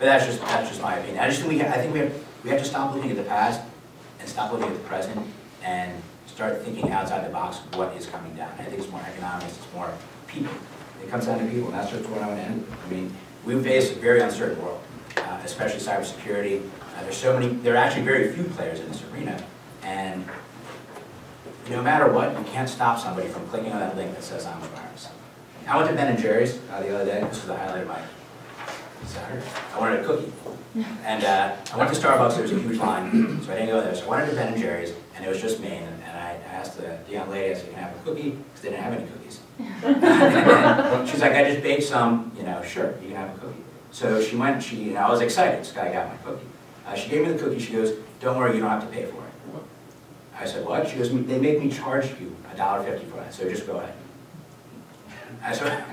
But that's just my opinion. I just think I think we have to stop looking at the past and stop looking at the present and start thinking outside the box of what is coming down. I think it's more economics, it's more people. It comes down to people, and that's just what I want to end. I mean, we face a very uncertain world, especially cybersecurity. There are actually very few players in this arena, and no matter what, you can't stop somebody from clicking on that link that says I'm a virus. I went to Ben & Jerry's the other day. This was the highlight of my Saturday. I wanted a cookie. And I went to Starbucks, there was a huge line, so I didn't go there. So I went to Ben & Jerry's, and it was just me, and I asked the young lady, I said, can I have a cookie? Because they didn't have any cookies. And she's like, I just baked some, you know, sure, you can have a cookie. So she went, I was excited, this guy got my cookie. She gave me the cookie, she goes, don't worry, you don't have to pay for it. I said, what? She goes, they make me charge you $1.50 for that, so just go ahead. I said,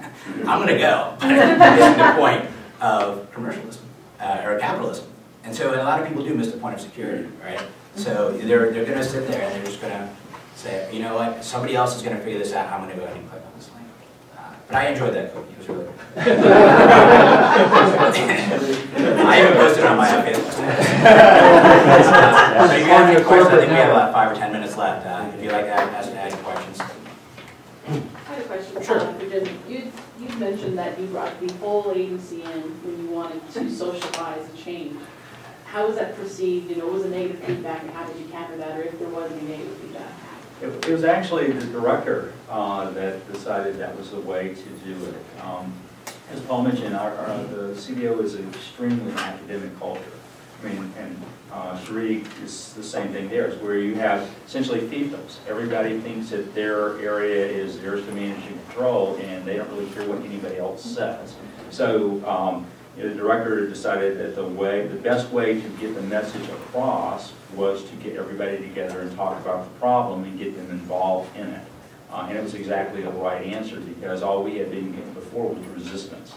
I'm going to go. This is the point of commercialism, or capitalism. And so a lot of people do miss the point of security, right? So they're going to sit there and they're just going to say, you know what, somebody else is going to figure this out, I'm going to go ahead and click on this link. But I enjoyed that cookie, it was really good. I even posted it on my Facebook. So if you have any questions, I think we have about 5 or 10 minutes left. If you'd like to ask any questions. I had a question. Sure. You mentioned that you brought the whole agency in when you wanted to socialize and change. How was that perceived? You know, what was the negative feedback, and how did you counter that, or if there was any negative feedback? It was actually the director that decided that was the way to do it. As Paul mentioned, the CBO is an extremely academic culture. I mean, and CHIRAG is the same thing there, is where you have essentially fiefdoms. Everybody thinks that their area is theirs to manage and control, and they don't really care what anybody else says. So the director decided that the best way to get the message across was to get everybody together and talk about the problem and get them involved in it. And it was exactly the right answer, because all we had been getting before was resistance.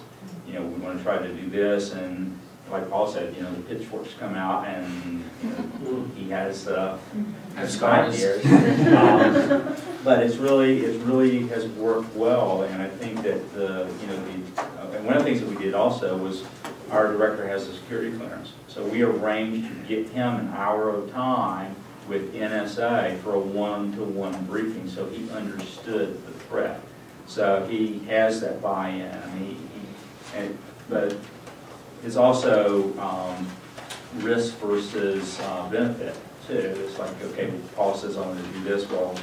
You know, we want to try to do this, and like Paul said, you know, the pitchforks come out, and you know, he has ideas. But it really has worked well, and I think that and one of the things that we did also was our director has a security clearance, so we arranged to get him an hour of time with NSA for a one-to-one briefing, so he understood the threat. So he has that buy-in. I mean, but it's also risk versus benefit too. It's like, okay, Paul says I'm going to do this. Well,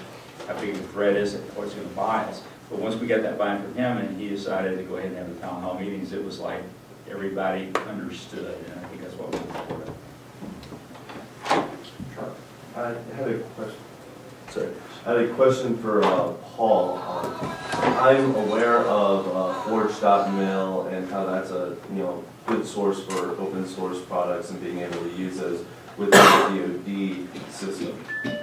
how big of a threat is it? What's going to buy us? But once we got that buy-in from him, and he decided to go ahead and have the town hall meetings, it was like everybody understood, and I think that's what was important. I had a question. Sorry, I had a question for Paul. I'm aware of Forge.mil and how that's a good source for open source products and being able to use those within the DoD system.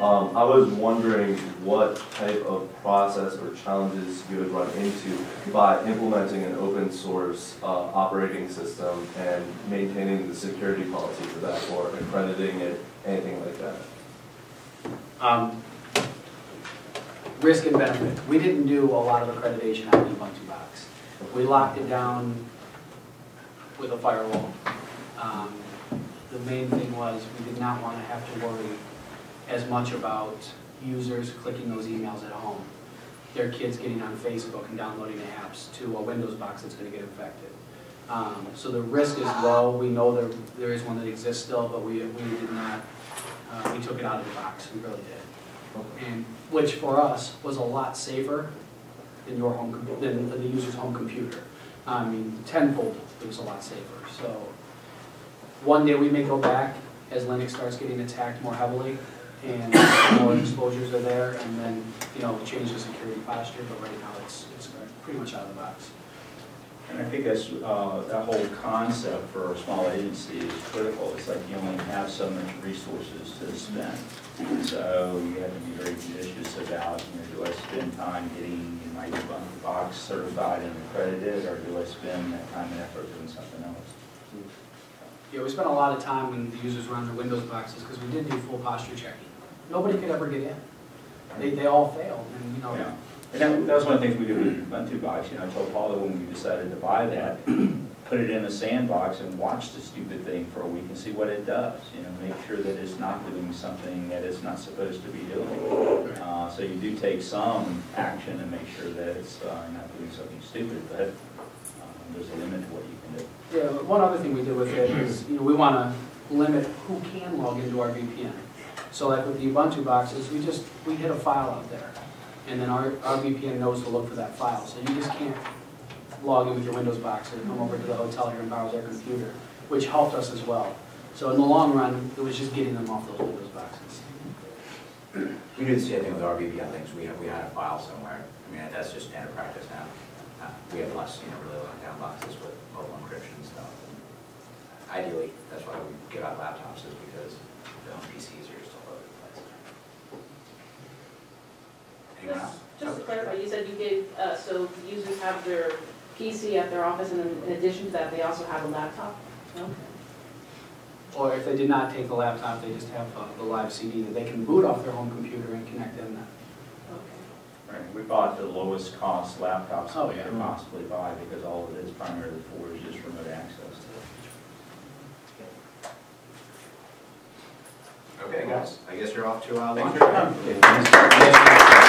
I was wondering what type of process or challenges you would run into by implementing an open source operating system and maintaining the security policy for that, or accrediting it, anything like that. Risk and benefit. We didn't do a lot of accreditation on Ubuntu Box. We locked it down with a firewall. The main thing was we did not want to have to worry as much about users clicking those emails at home, their kids getting on Facebook and downloading apps to a Windows box that's going to get infected. So the risk is low. We know there is one that exists still, but we did not. We took it out of the box. We really did, and which for us was a lot safer than than the user's home computer. I mean, tenfold. It was a lot safer. So one day we may go back as Linux starts getting attacked more heavily, and more exposures are there, and then change the security posture. But right now it's pretty much out of the box. And I think that's that whole concept for a small agency is critical. It's like you only have so much resources to spend, so you have to be very judicious about, do I spend time getting my Ubuntu box certified and accredited, or do I spend that time and effort doing something else? Yeah, we spent a lot of time when the users were on their Windows boxes because we didn't do full posture checking. Nobody could ever get in. They all failed, and Yeah. And that was one of the things we did with Ubuntu box. I told Paul that when we decided to buy that, put it in a sandbox and watch the stupid thing for a week and see what it does. You know, make sure that it's not doing something that it's not supposed to be doing. So you do take some action and make sure that it's not doing something stupid, but there's a limit to what you can do. Yeah, one other thing we did with it is, we want to limit who can log into our VPN. So like with the Ubuntu boxes, we hit a file out there, and then our VPN knows to look for that file. So you just can't log in with your Windows box and come over to the hotel here and browse their computer, which helped us as well. So in the long run, it was just getting them off those Windows boxes. We do the same thing with our VPN links. We had a file somewhere. I mean, that's just standard practice now. We have less, really lockdown boxes with mobile encryption stuff. Ideally, that's why we give out laptops, is because the home PCs are just all over the place. Anyone else? Just to clarify, you said you gave, so users have their PC at their office, and then in addition to that, they also have a laptop? Okay. Or if they did not take the laptop, they just have the live CD that they can boot off their home computer and connect in that. Okay. Right. We bought the lowest cost laptops Oh, we yeah. could possibly buy because all it is primarily for is just remote access to it. Okay, guys, I guess you're off to lunch. Thanks for coming.